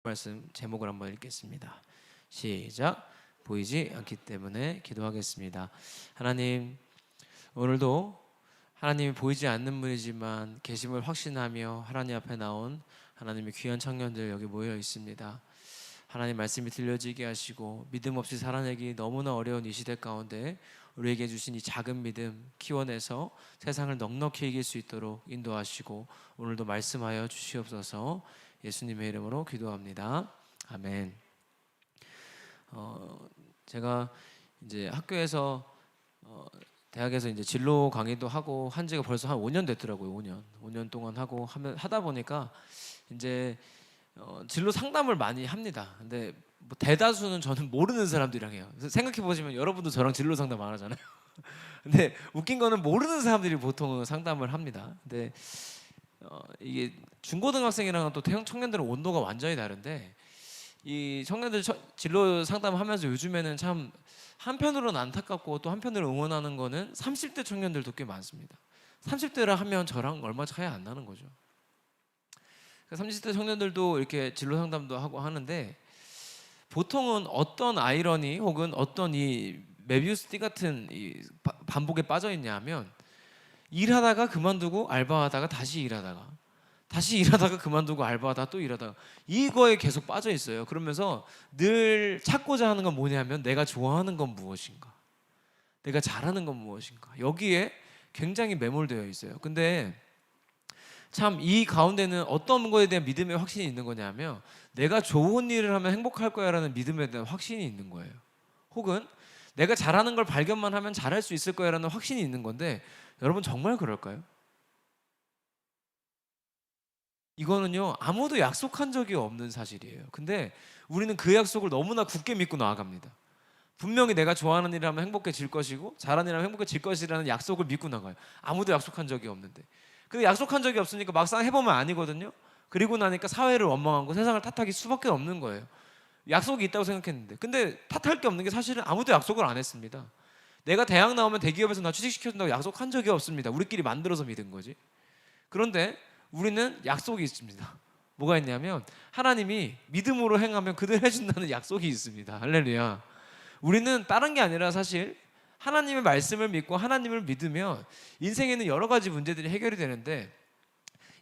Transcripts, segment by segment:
말씀 제목을 한번 읽겠습니다. 시작. 보이지 않기 때문에 기도하겠습니다. 하나님, 오늘도 하나님이 보이지 않는 분이지만 계심을 확신하며 하나님 앞에 나온 하나님의 귀한 청년들 여기 모여 있습니다. 하나님 말씀이 들려지게 하시고 믿음 없이 살아내기 너무나 어려운 이 시대 가운데 우리에게 주신 이 작은 믿음 키워내서 세상을 넉넉히 이길 수 있도록 인도하시고 오늘도 말씀하여 주시옵소서. 예수님의 이름으로 기도합니다. 아멘. 제가 이제 학교에서 대학에서 이제 진로 강의도 하고 한 지가 벌써 한 5년 됐더라고요. 5년 동안 하고 하다 보니까 이제 진로 상담을 많이 합니다. 근데 뭐 대다수는 저는 모르는 사람들이랑 해요. 생각해 보시면 여러분도 저랑 진로 상담 안 하잖아요. 근데 웃긴 거는 모르는 사람들이 보통 상담을 합니다. 근데 이게 중고등학생이랑 또 대형 청년들은 온도가 완전히 다른데 이 청년들 진로 상담하면서 요즘에는 참 한편으로는 안타깝고 또 한편으로 응원하는 거는 30대 청년들도 꽤 많습니다. 30대라 하면 저랑 얼마 차이 안 나는 거죠. 30대 청년들도 이렇게 진로 상담도 하고 하는데 보통은 어떤 아이러니 혹은 어떤 이 메비우스 띠 같은 이 반복에 빠져 있냐면 일하다가 그만두고 알바하다가 다시 일하다가 그만두고 알바하다가 또 일하다가 이거에 계속 빠져 있어요. 그러면서 늘 찾고자 하는 건 뭐냐면 내가 좋아하는 건 무엇인가, 내가 잘하는 건 무엇인가, 여기에 굉장히 매몰되어 있어요. 근데 참 이 가운데는 어떤 거에 대한 믿음의 확신이 있는 거냐면 내가 좋은 일을 하면 행복할 거야라는 믿음에 대한 확신이 있는 거예요. 혹은 내가 잘하는 걸 발견만 하면 잘할 수 있을 거야라는 확신이 있는 건데 여러분 정말 그럴까요? 이거는요 아무도 약속한 적이 없는 사실이에요. 근데 우리는 그 약속을 너무나 굳게 믿고 나아갑니다. 분명히 내가 좋아하는 일을 하면 행복해질 것이고 잘하는 일을 하면 행복해질 것이라는 약속을 믿고 나가요. 아무도 약속한 적이 없는데. 근데 약속한 적이 없으니까 막상 해보면 아니거든요. 그리고 나니까 사회를 원망하고 세상을 탓하기 수밖에 없는 거예요. 약속이 있다고 생각했는데 근데 탓할 게 없는 게 사실은 아무도 약속을 안 했습니다. 내가 대학 나오면 대기업에서 나 취직시켜준다고 약속한 적이 없습니다. 우리끼리 만들어서 믿은 거지. 그런데 우리는 약속이 있습니다. 뭐가 있냐면 하나님이 믿음으로 행하면 그들 해준다는 약속이 있습니다. 할렐루야. 우리는 다른 게 아니라 사실 하나님의 말씀을 믿고 하나님을 믿으면 인생에는 여러 가지 문제들이 해결이 되는데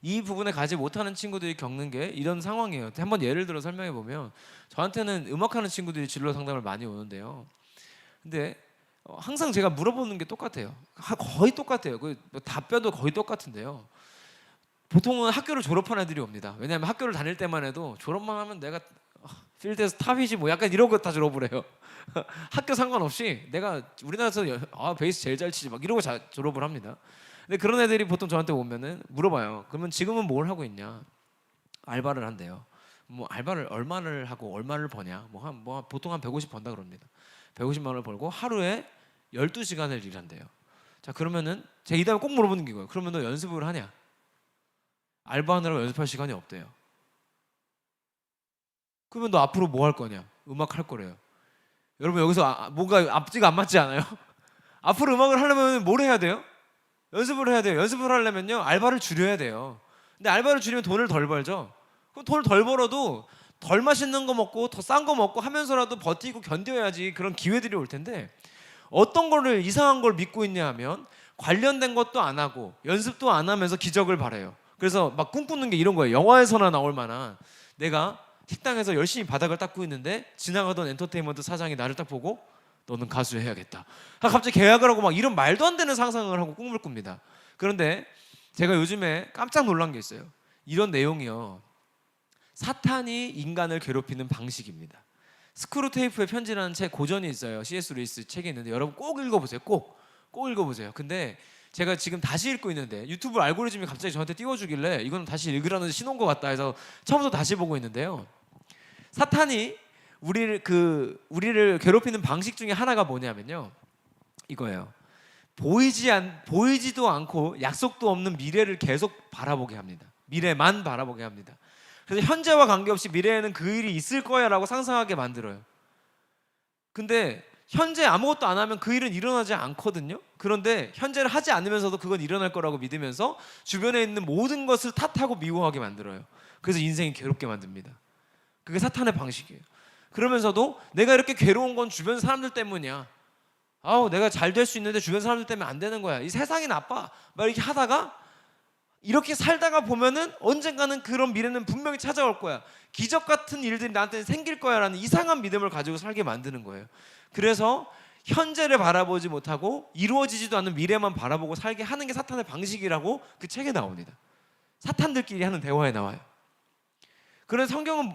이 부분에 가지 못하는 친구들이 겪는 게 이런 상황이에요. 한번 예를 들어 설명해 보면 저한테는 음악하는 친구들이 진로 상담을 많이 오는데요. 근데 항상 제가 물어보는 게 똑같아요. 거의 똑같아요. 그 답변도 거의 똑같은데요. 보통은 학교를 졸업한 애들이 옵니다. 왜냐하면 학교를 다닐 때만 해도 졸업만 하면 내가 필드에서 탑이지 뭐 약간 이런 거 다 졸업을 해요. 학교 상관없이 내가 우리나라에서 베이스 제일 잘 치지 막 이러고 졸업을 합니다. 근데 그런 애들이 보통 저한테 오면은 물어봐요. 그러면 지금은 뭘 하고 있냐? 알바를 한대요. 뭐 알바를 얼마를 하고 얼마를 버냐? 뭐 보통 한 150 번다 그럽니다. 150만 원을 벌고 하루에 12시간을 일한대요. 자, 그러면은 제가 이 다음에 꼭 물어보는 게 이거예요. 그러면 너 연습을 하냐? 알바하느라고 연습할 시간이 없대요. 그러면 너 앞으로 뭐 할 거냐? 음악 할 거래요. 여러분 여기서 뭔가 앞뒤가 안 맞지 않아요? 앞으로 음악을 하려면 뭘 해야 돼요? 연습을 해야 돼요. 연습을 하려면요 알바를 줄여야 돼요. 근데 알바를 줄이면 돈을 덜 벌죠. 그럼 돈을 덜 벌어도 덜 맛있는 거 먹고 더 싼 거 먹고 하면서라도 버티고 견뎌야지 그런 기회들이 올 텐데 어떤 거를 이상한 걸 믿고 있냐 하면 관련된 것도 안 하고 연습도 안 하면서 기적을 바래요. 그래서 막 꿈꾸는 게 이런 거예요. 영화에서나 나올 만한 내가 식당에서 열심히 바닥을 닦고 있는데 지나가던 엔터테인먼트 사장이 나를 딱 보고 너는 가수 해야겠다. 갑자기 계약을 하고 막 이런 말도 안 되는 상상을 하고 꿈을 꿉니다. 그런데 제가 요즘에 깜짝 놀란 게 있어요. 이런 내용이요. 사탄이 인간을 괴롭히는 방식입니다. 스크루테이프의 편지라는 책 고전이 있어요. C.S. 루이스 책이 있는데 여러분 꼭 읽어보세요. 꼭 읽어보세요. 근데 제가 지금 다시 읽고 있는데 유튜브 알고리즘이 갑자기 저한테 띄워주길래 이건 다시 읽으라는 신호인 것 같다 해서 처음부터 다시 보고 있는데요. 사탄이 우리를 괴롭히는 방식 중에 하나가 뭐냐면요. 이거예요. 보이지도 않고 약속도 없는 미래를 계속 바라보게 합니다. 미래만 바라보게 합니다. 그래서 현재와 관계없이 미래에는 그 일이 있을 거야라고 상상하게 만들어요. 근데 현재 아무것도 안 하면 그 일은 일어나지 않거든요. 그런데 현재를 하지 않으면서도 그건 일어날 거라고 믿으면서 주변에 있는 모든 것을 탓하고 미워하게 만들어요. 그래서 인생이 괴롭게 만듭니다. 그게 사탄의 방식이에요. 그러면서도 내가 이렇게 괴로운 건 주변 사람들 때문이야. 아우, 내가 잘 될 수 있는데 주변 사람들 때문에 안 되는 거야. 이 세상이 나빠. 막 이렇게 하다가 이렇게 살다가 보면은 언젠가는 그런 미래는 분명히 찾아올 거야. 기적 같은 일들이 나한테 생길 거야라는 이상한 믿음을 가지고 살게 만드는 거예요. 그래서 현재를 바라보지 못하고 이루어지지도 않는 미래만 바라보고 살게 하는 게 사탄의 방식이라고 그 책에 나옵니다. 사탄들끼리 하는 대화에 나와요. 그래서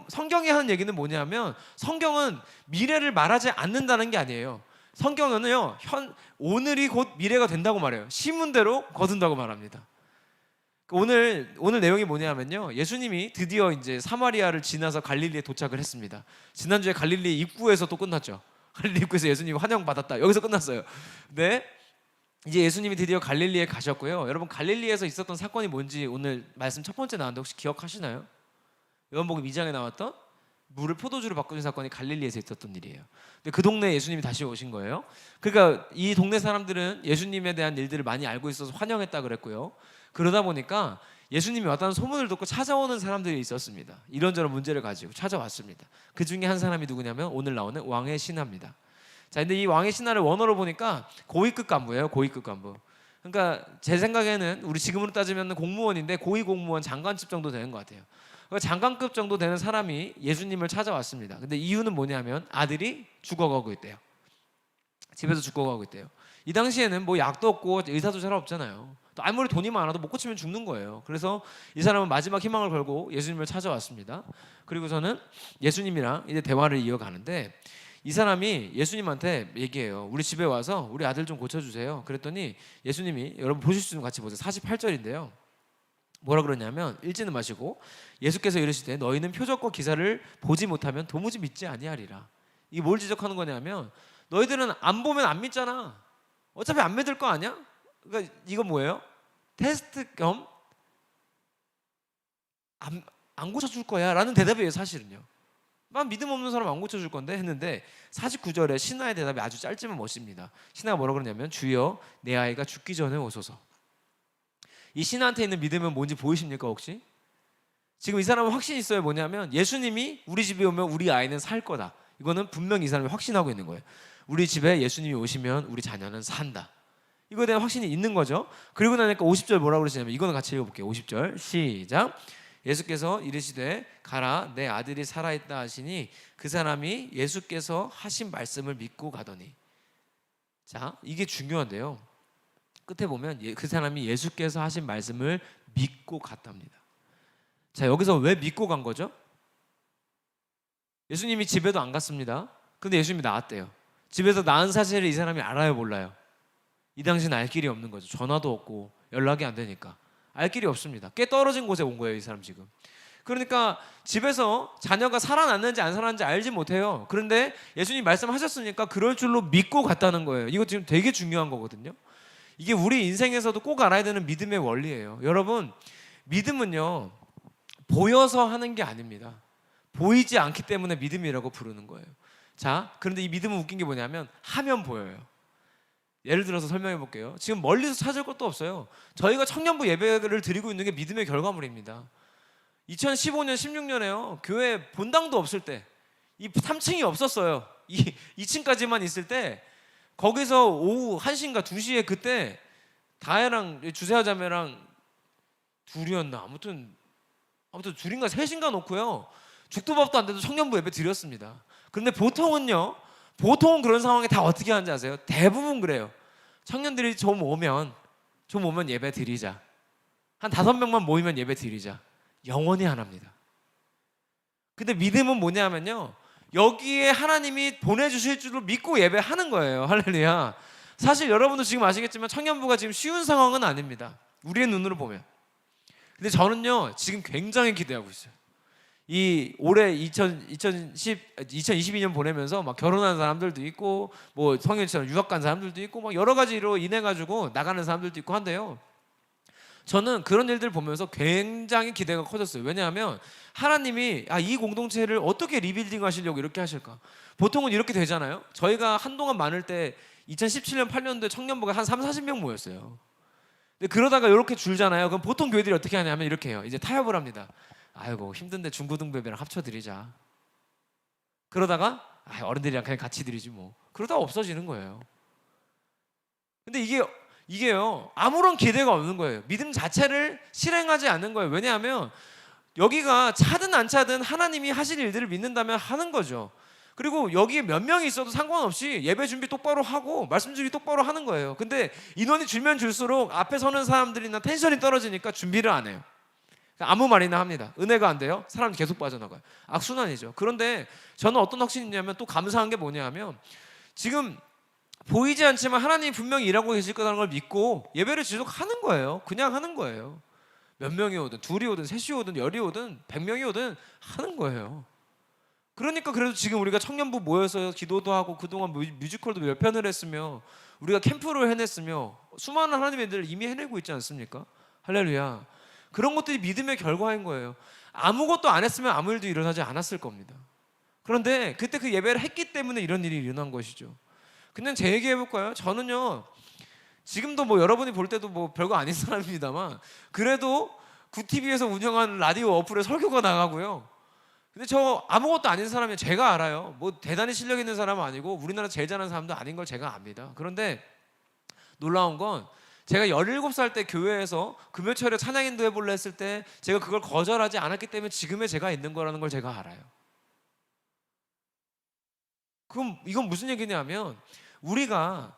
성경이 하는 얘기는 뭐냐면, 성경은 미래를 말하지 않는다는 게 아니에요. 성경은요, 오늘이 곧 미래가 된다고 말해요. 시문대로 거둔다고 말합니다. 오늘 내용이 뭐냐면요, 예수님이 드디어 이제 사마리아를 지나서 갈릴리에 도착을 했습니다. 지난주에 갈릴리 입구에서 또 끝났죠. 갈릴리 입구에서 예수님이 환영받았다, 여기서 끝났어요. 네, 이제 예수님이 드디어 갈릴리에 가셨고요. 여러분, 갈릴리에서 있었던 사건이 뭔지 오늘 말씀 첫 번째 나왔는데 혹시 기억하시나요? 요한복음 2장에 나왔던 물을 포도주로 바꾸는 사건이 갈릴리에서 있었던 일이에요. 근데 그 동네에 예수님이 다시 오신 거예요. 그러니까 이 동네 사람들은 예수님에 대한 일들을 많이 알고 있어서 환영했다 그랬고요. 그러다 보니까 예수님이 왔다는 소문을 듣고 찾아오는 사람들이 있었습니다. 이런저런 문제를 가지고 찾아왔습니다. 그 중에 한 사람이 누구냐면 오늘 나오는 왕의 신하입니다. 자, 근데 이 왕의 신하를 원어로 보니까 고위급 간부예요. 고위급 간부. 그러니까 제 생각에는 우리 지금으로 따지면 공무원인데 고위 공무원 장관급 정도 되는 것 같아요. 장관급 정도 되는 사람이 예수님을 찾아왔습니다. 근데 이유는 뭐냐면 아들이 죽어가고 있대요. 집에서 죽어가고 있대요. 이 당시에는 뭐 약도 없고 의사도 잘 없잖아요. 또 아무리 돈이 많아도 못 고치면 죽는 거예요. 그래서 이 사람은 마지막 희망을 걸고 예수님을 찾아왔습니다. 그리고서는 예수님이랑 이제 대화를 이어가는데, 이 사람이 예수님한테 얘기해요. 우리 집에 와서 우리 아들 좀 고쳐주세요. 그랬더니 예수님이, 여러분 보실 수 있는 같이 보세요. 48절인데요. 뭐라 그러냐면, 읽지는 마시고 예수께서 이르시되 너희는 표적과 기사를 보지 못하면 도무지 믿지 아니하리라. 이게 뭘 지적하는 거냐면, 너희들은 안 보면 안 믿잖아. 어차피 안 믿을 거 아니야? 그러니까 이건 뭐예요? 테스트 겸 안 고쳐줄 거야 라는 대답이에요. 사실은요, 난 믿음 없는 사람 안 고쳐줄 건데 했는데, 49절에 신하의 대답이 아주 짧지만 멋집니다. 신하가 뭐라 그러냐면, 주여 내 아이가 죽기 전에 오소서. 이 신하한테 있는 믿음은 뭔지 보이십니까 혹시? 지금 이 사람은 확신이 있어요. 뭐냐면 예수님이 우리 집에 오면 우리 아이는 살 거다. 이거는 분명히 이 사람이 확신하고 있는 거예요. 우리 집에 예수님이 오시면 우리 자녀는 산다. 이거에 대한 확신이 있는 거죠. 그리고 나니까 50절 뭐라고 그러시냐면, 이거는 같이 읽어볼게요. 50절 시작. 예수께서 이르시되 가라 내 아들이 살아있다 하시니 그 사람이 예수께서 하신 말씀을 믿고 가더니. 자, 이게 중요한데요, 끝에 보면 그 사람이 예수께서 하신 말씀을 믿고 갔답니다. 자, 여기서 왜 믿고 간 거죠? 예수님이 집에도 안 갔습니다. 근데 예수님이 나왔대요. 집에서 낳은 사실을 이 사람이 알아요, 몰라요? 이 당시는 알 길이 없는 거죠. 전화도 없고 연락이 안 되니까 알 길이 없습니다. 꽤 떨어진 곳에 온 거예요, 이 사람 지금. 그러니까 집에서 자녀가 살아났는지 안 살아났는지 알지 못해요. 그런데 예수님 말씀하셨으니까 그럴 줄로 믿고 갔다는 거예요. 이거 지금 되게 중요한 거거든요. 이게 우리 인생에서도 꼭 알아야 되는 믿음의 원리예요. 여러분, 믿음은요 보여서 하는 게 아닙니다. 보이지 않기 때문에 믿음이라고 부르는 거예요. 자, 그런데 이 믿음은 웃긴 게 뭐냐면 하면 보여요. 예를 들어서 설명해 볼게요. 지금 멀리서 찾을 것도 없어요. 저희가 청년부 예배를 드리고 있는 게 믿음의 결과물입니다. 2015년, 16년에요. 교회 본당도 없을 때, 이 3층이 없었어요. 2층까지만 있을 때, 거기서 오후 1시인가 2시에 그때 다혜랑 주세아 자매랑 둘이었나? 아무튼 둘인가 셋인가 놓고요. 죽도 밥도 안 돼도 청년부 예배 드렸습니다. 그런데 보통은 그런 상황에 다 어떻게 하는지 아세요? 대부분 그래요. 청년들이 좀 오면 예배 드리자. 한 5명만 모이면 예배 드리자. 영원히 안 합니다. 근데 믿음은 뭐냐면요, 여기에 하나님이 보내주실 줄로 믿고 예배하는 거예요. 할렐루야. 사실 여러분도 지금 아시겠지만 청년부가 지금 쉬운 상황은 아닙니다. 우리의 눈으로 보면. 근데 저는요 지금 굉장히 기대하고 있어요. 이 올해 2022년 보내면서 막 결혼한 사람들도 있고, 뭐 성현처럼 유학 간 사람들도 있고, 막 여러 가지로 인해 가지고 나가는 사람들도 있고 한데요, 저는 그런 일들 보면서 굉장히 기대가 커졌어요. 왜냐하면 하나님이 이 공동체를 어떻게 리빌딩 하시려고 이렇게 하실까? 보통은 이렇게 되잖아요. 저희가 한동안 많을 때 2017년 8년도에 청년부가 한 30-40명 모였어요. 근데 그러다가 이렇게 줄잖아요. 그럼 보통 교회들이 어떻게 하냐면 이렇게 해요. 이제 타협을 합니다. 아이고 힘든데 중고등부 예배랑 합쳐드리자. 그러다가 어른들이랑 그냥 같이 드리지 뭐. 그러다가 없어지는 거예요. 근데 이게요 아무런 기대가 없는 거예요. 믿음 자체를 실행하지 않는 거예요. 왜냐하면 여기가 차든 안 차든 하나님이 하실 일들을 믿는다면 하는 거죠. 그리고 여기에 몇 명이 있어도 상관없이 예배 준비 똑바로 하고 말씀 준비 똑바로 하는 거예요. 근데 인원이 줄면 줄수록 앞에 서는 사람들이나 텐션이 떨어지니까 준비를 안 해요. 아무 말이나 합니다. 은혜가 안 돼요. 사람이 계속 빠져나가요. 악순환이죠. 그런데 저는 어떤 확신이 있냐면 또 감사한 게 뭐냐면 지금 보이지 않지만 하나님이 분명히 일하고 계실 거라는 걸 믿고 예배를 지속하는 거예요. 그냥 하는 거예요. 몇 명이 오든 둘이 오든 셋이 오든 열이 오든 100명이 오든 하는 거예요. 그러니까 그래도 지금 우리가 청년부 모여서 기도도 하고 그동안 뮤지컬도 몇 편을 했으며 우리가 캠프를 해냈으며 수많은 하나님의 일들을 이미 해내고 있지 않습니까? 할렐루야. 그런 것들이 믿음의 결과인 거예요. 아무것도 안 했으면 아무 일도 일어나지 않았을 겁니다. 그런데 그때 그 예배를 했기 때문에 이런 일이 일어난 것이죠. 그냥 제 얘기 해볼까요? 저는요 지금도 뭐 여러분이 볼 때도 뭐 별거 아닌 사람입니다만 그래도 구티비에서 운영하는 라디오 어플에 설교가 나가고요. 근데 저 아무것도 아닌 사람이 제가 알아요. 뭐 대단히 실력 있는 사람은 아니고 우리나라 제일 잘하는 사람도 아닌 걸 제가 압니다. 그런데 놀라운 건 제가 17살 때 교회에서 금요철에 찬양인도 해볼래 했을 때 제가 그걸 거절하지 않았기 때문에 지금의 제가 있는 거라는 걸 제가 알아요. 그럼 이건 무슨 얘기냐면 우리가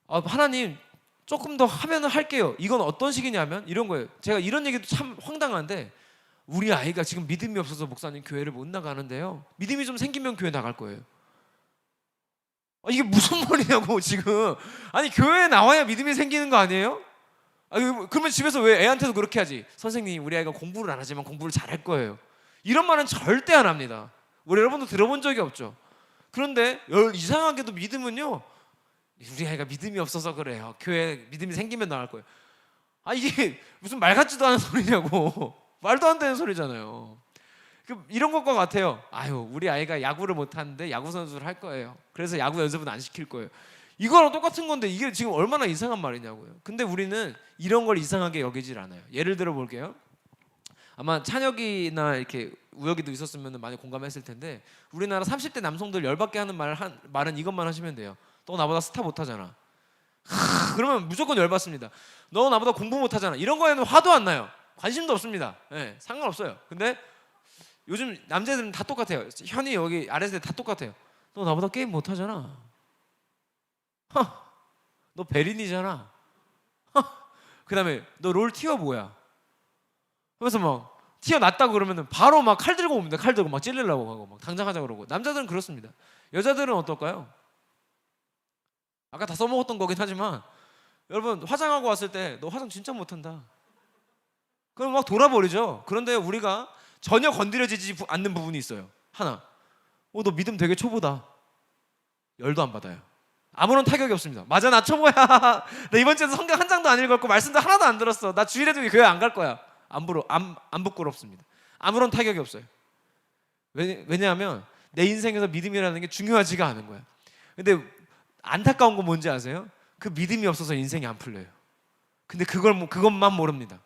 하나님 조금 더 하면은 할게요. 이건 어떤 식이냐면 이런 거예요. 제가 이런 얘기도 참 황당한데 우리 아이가 지금 믿음이 없어서 목사님 교회를 못 나가는데요. 믿음이 좀 생기면 교회 나갈 거예요. 이게 무슨 말이냐고 지금. 아니 교회에 나와야 믿음이 생기는 거 아니에요? 그러면 집에서 왜 애한테도 그렇게 하지? 선생님 우리 아이가 공부를 안 하지만 공부를 잘할 거예요. 이런 말은 절대 안 합니다. 우리 여러분도 들어본 적이 없죠. 그런데 이상하게도 믿음은요 우리 아이가 믿음이 없어서 그래요. 교회에 믿음이 생기면 나갈 거예요. 이게 무슨 말 같지도 않은 소리냐고. 말도 안 되는 소리잖아요. 이런 것과 같아요. 우리 아이가 야구를 못하는데 야구 선수를 할 거예요. 그래서 야구 연습은 안 시킬 거예요. 이거랑 똑같은 건데 이게 지금 얼마나 이상한 말이냐고요. 근데 우리는 이런 걸 이상하게 여기질 않아요. 예를 들어 볼게요. 아마 찬혁이나 이렇게 우혁이도 있었으면 많이 공감했을 텐데 우리나라 30대 남성들 열받게 하는 말은 이것만 하시면 돼요. 너 나보다 스타 못하잖아. 그러면 무조건 열받습니다. 너 나보다 공부 못하잖아. 이런 거에는 화도 안 나요. 관심도 없습니다. 네, 상관없어요. 근데 요즘 남자들은 다 똑같아요. 현이 여기 아래서 다 똑같아요. 너 나보다 게임 못하잖아. 너 베린이잖아. 그 다음에 너 롤 티어 뭐야? 그래서 막 티어 났다고 그러면 바로 막 칼 들고 옵니다. 칼 들고 막 찔리려고 하고 막 당장 하자 그러고. 남자들은 그렇습니다. 여자들은 어떨까요? 아까 다 써먹었던 거긴 하지만 여러분 화장하고 왔을 때 너 화장 진짜 못한다. 그럼 막 돌아버리죠. 그런데 우리가 전혀 건드려지지 않는 부분이 있어요. 하나. 너 믿음 되게 초보다. 열도 안 받아요. 아무런 타격이 없습니다. 맞아 나 초보야. 나 이번 주에도 성경 한 장도 안 읽었고 말씀도 하나도 안 들었어. 나 주일에도 교회 안 갈 거야. 안 부끄럽습니다. 아무런 타격이 없어요. 왜냐하면 내 인생에서 믿음이라는 게 중요하지가 않은 거야. 근데 안타까운 건 뭔지 아세요? 그 믿음이 없어서 인생이 안 풀려요. 근데 그것만 모릅니다.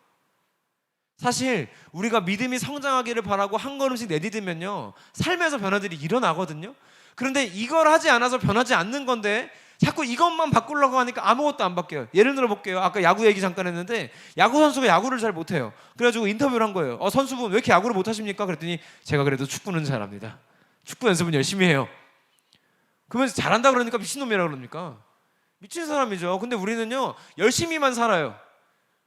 사실 우리가 믿음이 성장하기를 바라고 한 걸음씩 내디디면요 삶에서 변화들이 일어나거든요. 그런데 이걸 하지 않아서 변하지 않는 건데 자꾸 이것만 바꾸려고 하니까 아무것도 안 바뀌어요. 예를 들어 볼게요. 아까 야구 얘기 잠깐 했는데 야구 선수가 야구를 잘 못해요. 그래가지고 인터뷰를 한 거예요. 선수분 왜 이렇게 야구를 못하십니까? 그랬더니 제가 그래도 축구는 잘합니다. 축구 연습은 열심히 해요. 그러면서 잘한다 그러니까 미친놈이라 그럽니까? 미친 사람이죠. 근데 우리는요 열심히만 살아요.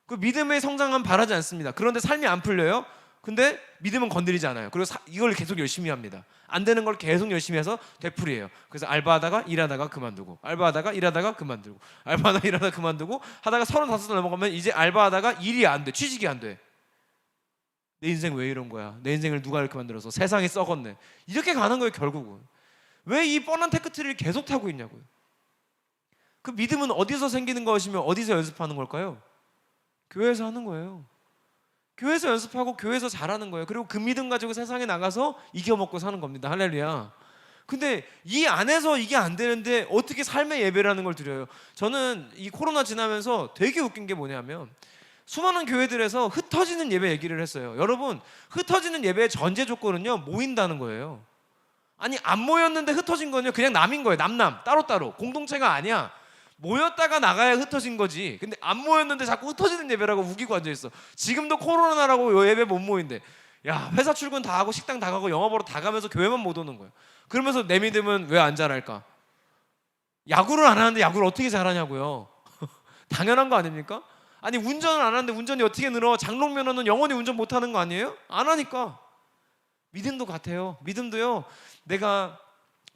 그 믿음의 성장은 바라지 않습니다. 그런데 삶이 안 풀려요. 근데 믿음은 건드리지 않아요. 그리고 이걸 계속 열심히 합니다. 안 되는 걸 계속 열심히 해서 되풀이해요. 그래서 알바하다가 일하다가 그만두고 알바하다가 일하다가 그만두고 알바하다가 일하다가 그만두고 하다가 35살 넘어가면 이제 알바하다가 일이 안 돼. 취직이 안 돼. 내 인생 왜 이런 거야? 내 인생을 누가 이렇게 만들어서 세상이 썩었네. 이렇게 가는 거예요 결국은. 왜 이 뻔한 테크트리를 계속 타고 있냐고요. 그 믿음은 어디서 생기는 것이며 어디서 연습하는 걸까요? 교회에서 하는 거예요. 교회에서 연습하고 교회에서 잘하는 거예요. 그리고 그 믿음 가지고 세상에 나가서 이겨먹고 사는 겁니다. 할렐루야. 근데 이 안에서 이게 안 되는데 어떻게 삶의 예배라는 걸 드려요? 저는 이 코로나 지나면서 되게 웃긴 게 뭐냐면 수많은 교회들에서 흩어지는 예배 얘기를 했어요. 여러분 흩어지는 예배의 전제 조건은요 모인다는 거예요. 아니 안 모였는데 흩어진 거는요 그냥 남인 거예요. 남남 따로따로 공동체가 아니야. 모였다가 나가야 흩어진 거지. 근데 안 모였는데 자꾸 흩어지는 예배라고 우기고 앉아있어. 지금도 코로나라고 요 예배 못 모인대. 야 회사 출근 다 하고 식당 다 가고 영화 보러 다 가면서 교회만 못 오는 거야. 그러면서 내 믿음은 왜 안 자랄까? 야구를 안 하는데 야구를 어떻게 잘하냐고요. 당연한 거 아닙니까? 아니 운전을 안 하는데 운전이 어떻게 늘어? 장롱면허는 영원히 운전 못하는 거 아니에요? 안 하니까. 믿음도 같아요. 믿음도요 내가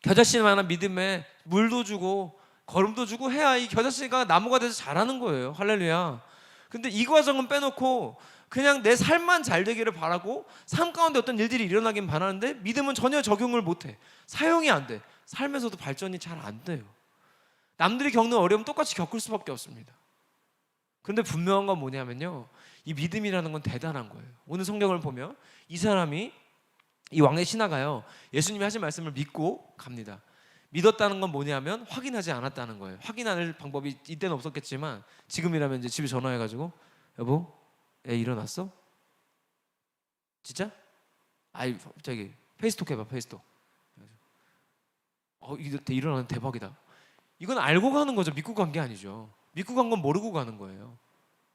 겨자씨만한 믿음에 물도 주고 거름도 주고 해야 이 겨자씨가 나무가 돼서 자라는 거예요. 할렐루야. 근데 이 과정은 빼놓고 그냥 내 삶만 잘 되기를 바라고 삶 가운데 어떤 일들이 일어나긴 바라는데 믿음은 전혀 적용을 못해. 사용이 안 돼. 삶에서도 발전이 잘 안 돼요. 남들이 겪는 어려움 똑같이 겪을 수밖에 없습니다. 그런데 분명한 건 뭐냐면요 이 믿음이라는 건 대단한 거예요. 오늘 성경을 보면 이 사람이 이 왕의 신하가요 예수님이 하신 말씀을 믿고 갑니다. 믿었다는 건 뭐냐면 확인하지 않았다는 거예요. 확인할 방법이 이때는 없었겠지만 지금이라면 이제 집에 전화해가지고 여보 애 일어났어? 진짜? 아이 저기 페이스톡 해봐 페이스톡. 이거 일어나는 대박이다. 이건 알고 가는 거죠. 믿고 간 게 아니죠. 믿고 간 건 모르고 가는 거예요.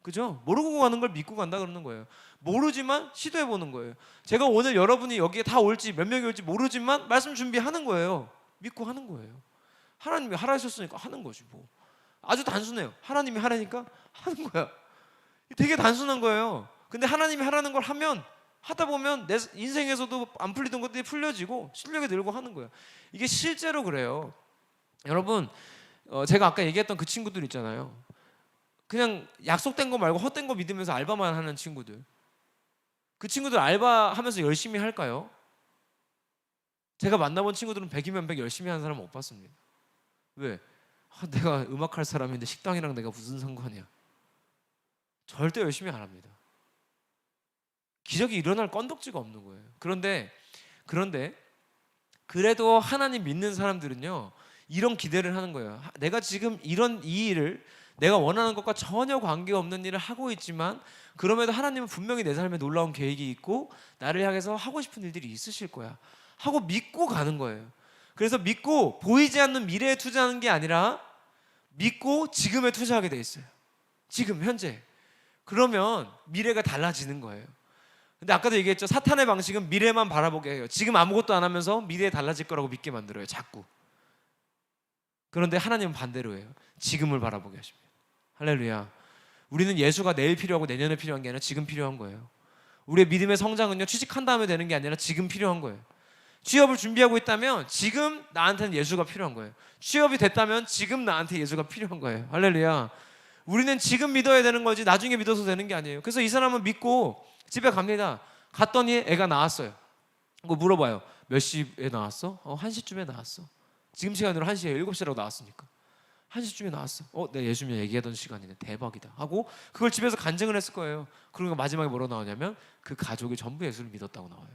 그죠? 모르고 가는 걸 믿고 간다 그러는 거예요. 모르지만 시도해 보는 거예요. 제가 오늘 여러분이 여기에 다 올지 몇 명이 올지 모르지만 말씀 준비하는 거예요. 믿고 하는 거예요. 하나님이 하라 하셨으니까 하는 거지 뭐. 아주 단순해요. 하나님이 하라니까 하는 거야. 되게 단순한 거예요. 근데 하나님이 하라는 걸 하면 하다 보면 내 인생에서도 안 풀리던 것들이 풀려지고 실력이 늘고 하는 거예요. 이게 실제로 그래요. 여러분 제가 아까 얘기했던 그 친구들 있잖아요. 그냥 약속된 거 말고 헛된 거 믿으면서 알바만 하는 친구들. 그 친구들 알바하면서 열심히 할까요? 제가 만나본 친구들은 100이면 100 열심히 하는 사람 못 봤습니다. 왜? 내가 음악할 사람인데 식당이랑 내가 무슨 상관이야. 절대 열심히 안 합니다. 기적이 일어날 건덕지가 없는 거예요. 그런데 그래도 하나님 믿는 사람들은요 이런 기대를 하는 거예요. 내가 지금 이 일을 내가 원하는 것과 전혀 관계없는 일을 하고 있지만 그럼에도 하나님은 분명히 내 삶에 놀라운 계획이 있고 나를 향해서 하고 싶은 일들이 있으실 거야 하고 믿고 가는 거예요. 그래서 믿고 보이지 않는 미래에 투자하는 게 아니라 믿고 지금에 투자하게 돼 있어요. 지금 현재. 그러면 미래가 달라지는 거예요. 근데 아까도 얘기했죠. 사탄의 방식은 미래만 바라보게 해요. 지금 아무것도 안 하면서 미래에 달라질 거라고 믿게 만들어요. 자꾸. 그런데 하나님은 반대로 해요. 지금을 바라보게 하십니다. 할렐루야. 우리는 예수가 내일 필요하고 내년에 필요한 게 아니라 지금 필요한 거예요. 우리의 믿음의 성장은요 취직한 다음에 되는 게 아니라 지금 필요한 거예요. 취업을 준비하고 있다면 지금 나한테는 예수가 필요한 거예요. 취업이 됐다면 지금 나한테 예수가 필요한 거예요. 할렐루야. 우리는 지금 믿어야 되는 거지 나중에 믿어서 되는 게 아니에요. 그래서 이 사람은 믿고 집에 갑니다. 갔더니 애가 나왔어요. 그거 물어봐요. 몇 시에 나왔어? 1시쯤에 나왔어. 지금 시간으로 1시에 7시라고 나왔으니까 1시쯤에 나왔어. 내가 예수님이 얘기하던 시간이네. 대박이다 하고 그걸 집에서 간증을 했을 거예요. 그러니까 마지막에 뭐라고 나오냐면 그 가족이 전부 예수를 믿었다고 나와요.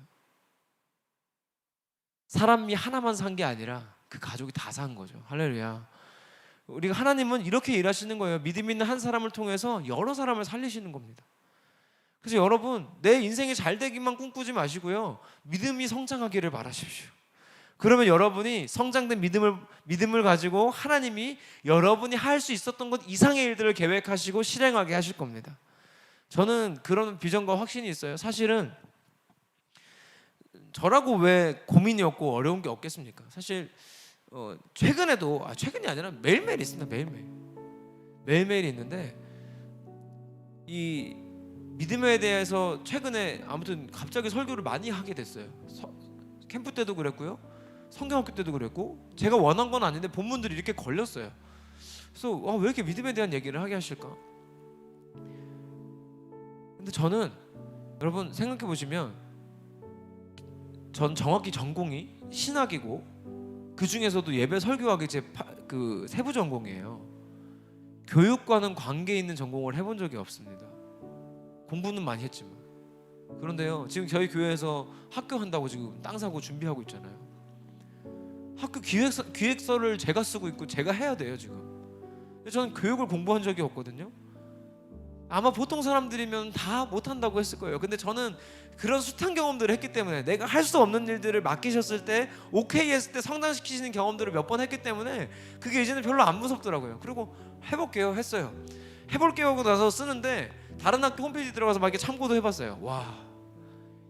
사람이 하나만 산 게 아니라 그 가족이 다 산 거죠. 할렐루야. 우리가 하나님은 이렇게 일하시는 거예요. 믿음 있는 한 사람을 통해서 여러 사람을 살리시는 겁니다. 그래서 여러분 내 인생이 잘 되기만 꿈꾸지 마시고요 믿음이 성장하기를 바라십시오. 그러면 여러분이 성장된 믿음을 가지고 하나님이 여러분이 할 수 있었던 것 이상의 일들을 계획하시고 실행하게 하실 겁니다. 저는 그런 비전과 확신이 있어요. 사실은 저라고 왜 고민이 없고 어려운 게 없겠습니까? 사실 최근에도 최근이 아니라 매일매일 있습니다. 매일매일 있는데 이 믿음에 대해서 최근에 아무튼 갑자기 설교를 많이 하게 됐어요. 캠프 때도 그랬고요. 성경학교 때도 그랬고 제가 원한 건 아닌데 본문들이 이렇게 걸렸어요. 그래서 왜 이렇게 믿음에 대한 얘기를 하게 하실까? 근데 저는 여러분 생각해 보시면 전 정확히 전공이 신학이고 그 중에서도 예배 설교학이 제 세부 전공이에요. 교육과는 관계 있는 전공을 해본 적이 없습니다. 공부는 많이 했지만. 그런데요 지금 저희 교회에서 학교 한다고 지금 땅 사고 준비하고 있잖아요. 학교 기획서를 제가 쓰고 있고 제가 해야 돼요 지금. 저는 교육을 공부한 적이 없거든요. 아마 보통 사람들이면 다 못한다고 했을 거예요. 근데 저는 그런 숱한 경험들을 했기 때문에, 내가 할 수 없는 일들을 맡기셨을 때 오케이 했을 때 성장시키시는 경험들을 몇 번 했기 때문에 그게 이제는 별로 안 무섭더라고요. 그리고 해볼게요 했어요. 해볼게요 하고 나서 쓰는데 다른 학교 홈페이지 들어가서 막 이렇게 참고도 해봤어요. 와,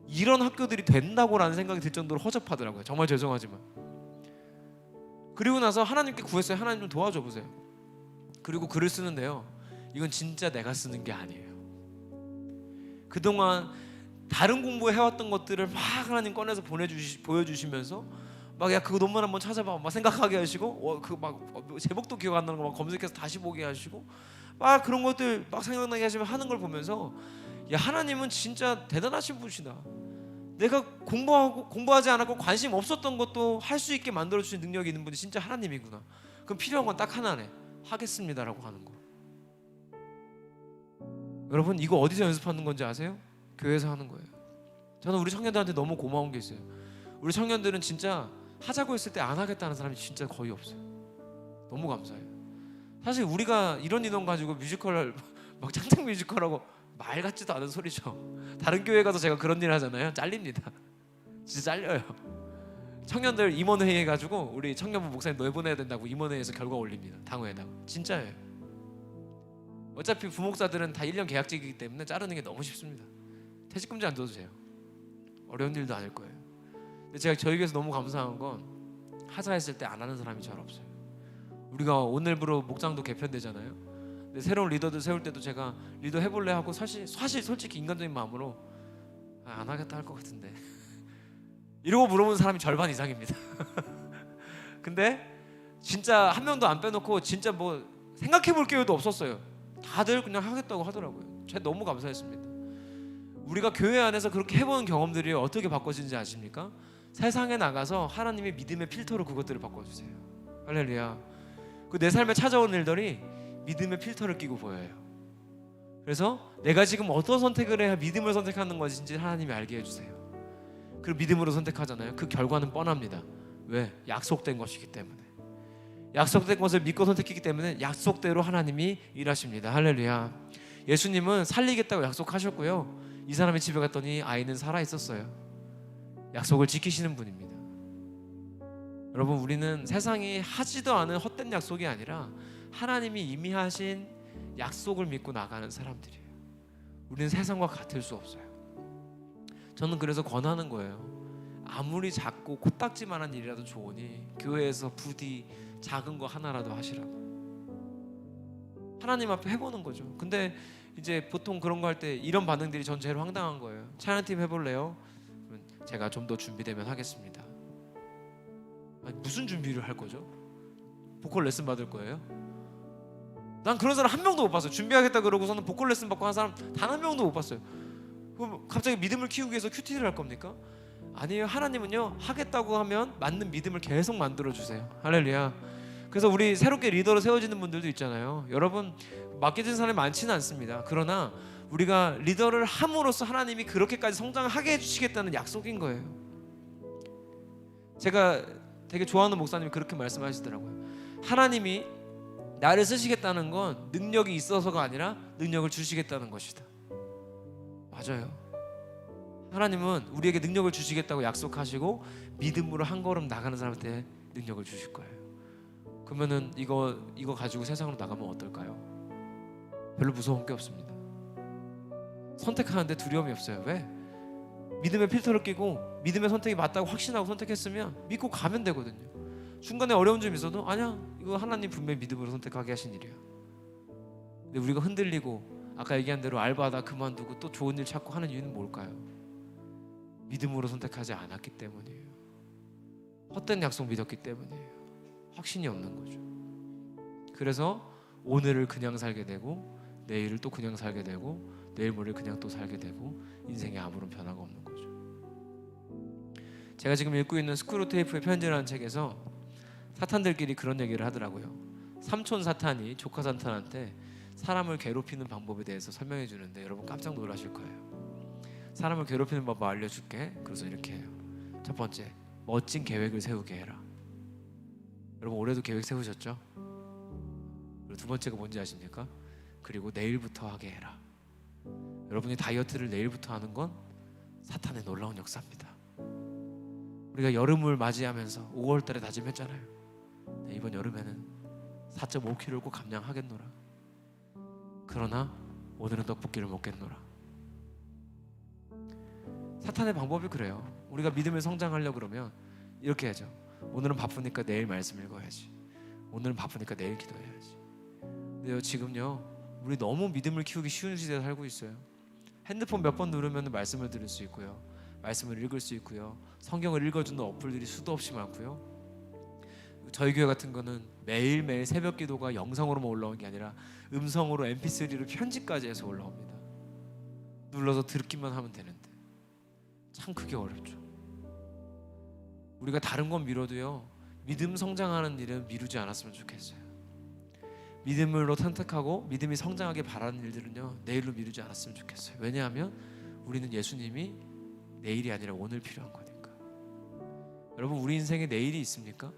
이런 학교들이 된다고라는 생각이 들 정도로 허접하더라고요. 정말 죄송하지만. 그리고 나서 하나님께 구했어요. 하나님 좀 도와줘 보세요. 그리고 글을 쓰는데요, 이건 진짜 내가 쓰는 게 아니에요. 그동안 다른 공부해왔던 것들을 막 하나님 꺼내서 보여주시면서 막, 야 그거 논문 한번 찾아봐 막 생각하게 하시고, 그 막 제목도 기억 안 나는 거 막 검색해서 다시 보게 하시고, 막 그런 것들 막 생각나게 하시면 하는 걸 보면서, 야 하나님은 진짜 대단하신 분이다. 내가 공부하지 않았고 관심 없었던 것도 할 수 있게 만들어 주신 능력이 있는 분이 진짜 하나님이구나. 그럼 필요한 건 딱 하나네. 하겠습니다라고 하는 거. 여러분 이거 어디서 연습하는 건지 아세요? 교회에서 하는 거예요. 저는 우리 청년들한테 너무 고마운 게 있어요. 우리 청년들은 진짜 하자고 했을 때 안 하겠다는 사람이 진짜 거의 없어요. 너무 감사해요. 사실 우리가 이런 인원 가지고 뮤지컬 막 창작 뮤지컬하고 말 같지도 않은 소리죠. 다른 교회 가서 제가 그런 일 하잖아요. 잘립니다. 진짜 잘려요. 청년들 임원회의 해가지고 우리 청년부 목사님 내보내야 된다고 임원회의에서 결과 올립니다. 당회에다가. 진짜예요. 어차피 부목사들은 다 1년 계약직이기 때문에 자르는 게 너무 쉽습니다. 퇴직금지 안 줘도 돼요. 어려운 일도 아닐 거예요. 근데 제가 저희 교회에서 너무 감사한 건 하자 했을 때 안 하는 사람이 잘 없어요. 우리가 오늘부로 목장도 개편되잖아요. 근데 새로운 리더들 세울 때도 제가 리더 해볼래 하고 사실 솔직히 인간적인 마음으로 안 하겠다 할 것 같은데 이러고 물어보는 사람이 절반 이상입니다. 근데 진짜 한 명도 안 빼놓고 진짜 뭐 생각해볼 기회도 없었어요. 다들 그냥 하겠다고 하더라고요. 제가 너무 감사했습니다. 우리가 교회 안에서 그렇게 해보는 경험들이 어떻게 바꿔지는지 아십니까? 세상에 나가서 하나님의 믿음의 필터로 그것들을 바꿔주세요. 할렐루야. 그 내 삶에 찾아온 일들이 믿음의 필터를 끼고 보여요. 그래서 내가 지금 어떤 선택을 해야 믿음을 선택하는 것인지 하나님이 알게 해주세요. 그리고 믿음으로 선택하잖아요. 그 결과는 뻔합니다. 왜? 약속된 것이기 때문에. 약속된 것을 믿고 선택했기 때문에 약속대로 하나님이 일하십니다. 할렐루야. 예수님은 살리겠다고 약속하셨고요. 이 사람이 집에 갔더니 아이는 살아 있었어요. 약속을 지키시는 분입니다. 여러분 우리는 세상이 하지도 않은 헛된 약속이 아니라 하나님이 이미 하신 약속을 믿고 나가는 사람들이에요. 우리는 세상과 같을 수 없어요. 저는 그래서 권하는 거예요. 아무리 작고 코딱지만한 일이라도 좋으니 교회에서 부디 작은 거 하나라도 하시라고. 하나님 앞에 해보는 거죠. 근데 이제 보통 그런 거 할 때 이런 반응들이 전 제일 황당한 거예요. 찬양팀 해볼래요? 제가 좀 더 준비되면 하겠습니다. 아니, 무슨 준비를 할 거죠? 보컬 레슨 받을 거예요? 난 그런 사람 한 명도 못 봤어요. 준비하겠다 그러고서는 보컬 레슨 받고 한 사람 단 한 명도 못 봤어요. 그럼 갑자기 믿음을 키우기 위해서 큐티를 할 겁니까? 아니에요. 하나님은요 하겠다고 하면 맞는 믿음을 계속 만들어 주세요. 할렐루야. 그래서 우리 새롭게 리더로 세워지는 분들도 있잖아요. 여러분 맡겨진 사람이 많지는 않습니다. 그러나 우리가 리더를 함으로써 하나님이 그렇게까지 성장하게 해주시겠다는 약속인 거예요. 제가 되게 좋아하는 목사님이 그렇게 말씀하시더라고요. 하나님이 나를 쓰시겠다는 건 능력이 있어서가 아니라 능력을 주시겠다는 것이다. 맞아요. 하나님은 우리에게 능력을 주시겠다고 약속하시고 믿음으로 한 걸음 나가는 사람한테 능력을 주실 거예요. 그러면은 이거 가지고 세상으로 나가면 어떨까요? 별로 무서운 게 없습니다. 선택하는데 두려움이 없어요. 왜? 믿음의 필터를 끼고 믿음의 선택이 맞다고 확신하고 선택했으면 믿고 가면 되거든요. 중간에 어려운 점이 있어도 아니야 이거 하나님 분명히 믿음으로 선택하게 하신 일이야. 근데 우리가 흔들리고 아까 얘기한 대로 알바하다 그만두고 또 좋은 일 찾고 하는 이유는 뭘까요? 믿음으로 선택하지 않았기 때문이에요. 헛된 약속 믿었기 때문이에요. 확신이 없는 거죠. 그래서 오늘을 그냥 살게 되고 내일을 또 그냥 살게 되고 내일 모레를 그냥 또 살게 되고 인생에 아무런 변화가 없는 거죠. 제가 지금 읽고 있는 스크루테이프의 편지라는 책에서 사탄들끼리 그런 얘기를 하더라고요. 삼촌 사탄이 조카 사탄한테 사람을 괴롭히는 방법에 대해서 설명해 주는데 여러분 깜짝 놀라실 거예요. 사람을 괴롭히는 방법 알려줄게. 그래서 이렇게 해요. 첫 번째, 멋진 계획을 세우게 해라. 여러분 올해도 계획 세우셨죠? 그리고 두 번째가 뭔지 아십니까? 그리고 내일부터 하게 해라. 여러분이 다이어트를 내일부터 하는 건 사탄의 놀라운 역사입니다. 우리가 여름을 맞이하면서 5월 달에 다짐했잖아요. 이번 여름에는 4.5kg를 꼭 감량하겠노라. 그러나 오늘은 떡볶이를 먹겠노라. 사탄의 방법이 그래요. 우리가 믿음을 성장하려고 그러면 이렇게 하죠. 오늘은 바쁘니까 내일 말씀 읽어야지. 오늘은 바쁘니까 내일 기도해야지. 근데요, 지금요, 우리 너무 믿음을 키우기 쉬운 시대에 살고 있어요. 핸드폰 몇 번 누르면 말씀을 들을 수 있고요, 말씀을 읽을 수 있고요, 성경을 읽어주는 어플들이 수도 없이 많고요. 저희 교회 같은 거는 매일매일 새벽 기도가 영상으로만 올라오는 게 아니라 음성으로 mp3로 편집까지 해서 올라옵니다. 눌러서 듣기만 하면 되는데 참 그게 어렵죠. 우리가 다른 건 미뤄도요, 믿음 성장하는 일은 미루지 않았으면 좋겠어요. 믿음으로 선택하고 믿음이 성장하게 바라는 일들은요, 내일로 미루지 않았으면 좋겠어요. 왜냐하면 우리는 예수님이 내일이 아니라 오늘 필요한 거니까. 여러분, 우리 인생에 내일이 있습니까?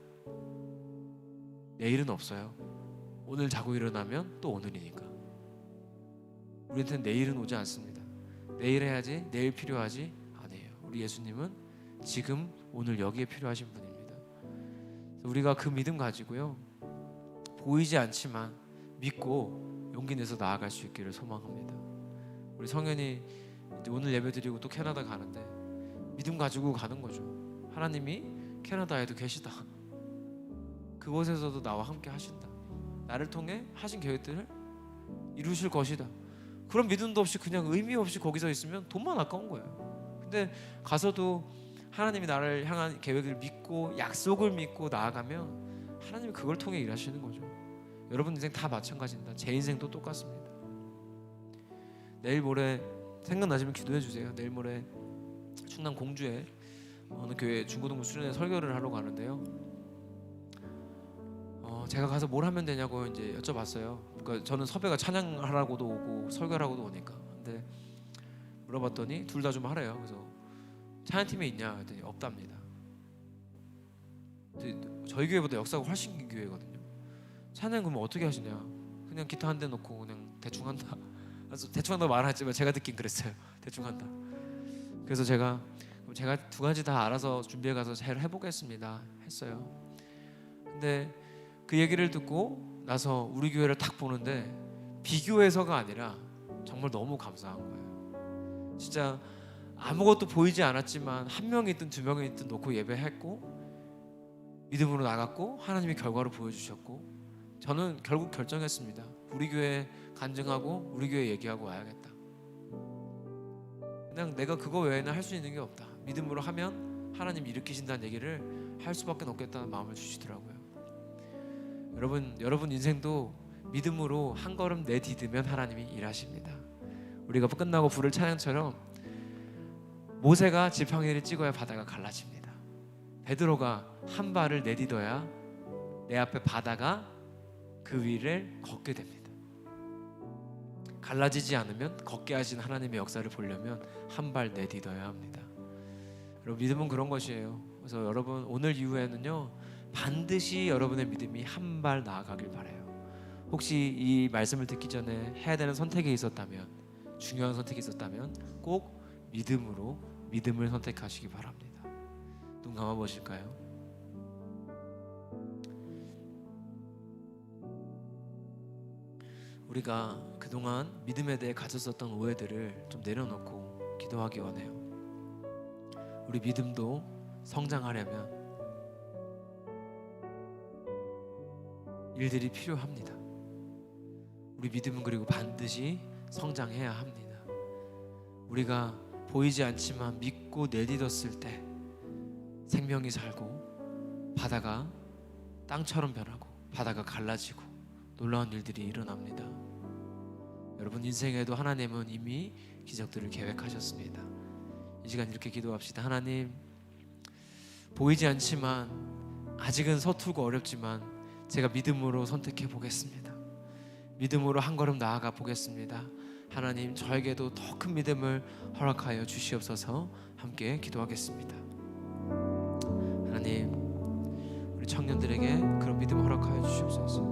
내일은 없어요. 오늘 자고 일어나면 또 오늘이니까. 우리한테는 내일은 오지 않습니다. 내일 해야지, 내일 필요하지 아니에요. 우리 예수님은 지금 오늘 여기에 필요하신 분입니다. 우리가 그 믿음 가지고요, 보이지 않지만 믿고 용기 내서 나아갈 수 있기를 소망합니다. 우리 성현이 이제 오늘 예배드리고 또 캐나다 가는데 믿음 가지고 가는 거죠. 하나님이 캐나다에도 계시다. 그곳에서도 나와 함께 하신다. 나를 통해 하신 계획들을 이루실 것이다. 그런 믿음도 없이 그냥 의미 없이 거기서 있으면 돈만 아까운 거예요. 근데 가서도 하나님이 나를 향한 계획을 믿고 약속을 믿고 나아가면 하나님이 그걸 통해 일하시는 거죠. 여러분 인생 다 마찬가지입니다. 제 인생도 똑같습니다. 내일 모레 생각나시면 기도해 주세요. 내일 모레 충남 공주에 어느 교회 중고등부 수련회 설교를 하러 가는데요. 제가 가서 뭘 하면 되냐고 이제 여쭤봤어요. 그러니까 저는 섭외가 찬양하라고도 오고 설교하라고도 오니까. 근데 물어봤더니 둘 다 좀 하래요. 그래서 찬양팀에 있냐 했더니 없답니다. 저희 교회보다 역사가 훨씬 긴 교회거든요. 찬양 그러면 어떻게 하시냐? 그냥 기타 한 대 놓고 그냥 대충 한다. 대충 한다고 말하지만 제가 듣긴 그랬어요. 대충 한다. 그래서 제가 두 가지 다 알아서 준비해 가서 잘 해보겠습니다 했어요. 근데 그 얘기를 듣고 나서 우리 교회를 딱 보는데 비교해서가 아니라 정말 너무 감사한 거예요. 진짜 아무것도 보이지 않았지만 한 명이 있든 두 명이 있든 놓고 예배했고 믿음으로 나갔고 하나님이 결과를 보여주셨고, 저는 결국 결정했습니다. 우리 교회 간증하고 우리 교회 얘기하고 와야겠다. 그냥 내가 그거 외에는 할 수 있는 게 없다. 믿음으로 하면 하나님 일으키신다는 얘기를 할 수밖에 없겠다는 마음을 주시더라고요. 여러분 인생도 믿음으로 한 걸음 내디디면 하나님이 일하십니다. 우리가 끝나고 부를 찬양처럼 모세가 지팡이를 찍어야 바다가 갈라집니다. 베드로가 한 발을 내디뎌야 내 앞에 바다가 그 위를 걷게 됩니다. 갈라지지 않으면 걷게 하신 하나님의 역사를 보려면 한 발 내디뎌야 합니다. 여러분, 믿음은 그런 것이에요. 그래서 여러분 오늘 이후에는요, 반드시 여러분의 믿음이 한 발 나아가길 바라요. 혹시 이 말씀을 듣기 전에 해야 되는 선택이 있었다면, 중요한 선택이 있었다면 꼭 믿음을 선택하시기 바랍니다. 눈 감아 보실까요? 우리가 그동안 믿음에 대해 가졌었던 오해들을 좀 내려놓고 기도하기 원해요. 우리 믿음도 성장하려면 일들이 필요합니다. 우리 믿음은 그리고 반드시 성장해야 합니다. 우리가 보이지 않지만 믿고 내딛었을 때 생명이 살고 바다가 땅처럼 변하고 바다가 갈라지고 놀라운 일들이 일어납니다. 여러분 인생에도 하나님은 이미 기적들을 계획하셨습니다. 이 시간 이렇게 기도합시다. 하나님, 보이지 않지만 아직은 서툴고 어렵지만 제가 믿음으로 선택해 보겠습니다. 믿음으로 한 걸음 나아가 보겠습니다. 하나님, 저에게도 더 큰 믿음을 허락하여 주시옵소서. 함께 기도하겠습니다. 하나님, 우리 청년들에게 그런 믿음 허락하여 주시옵소서.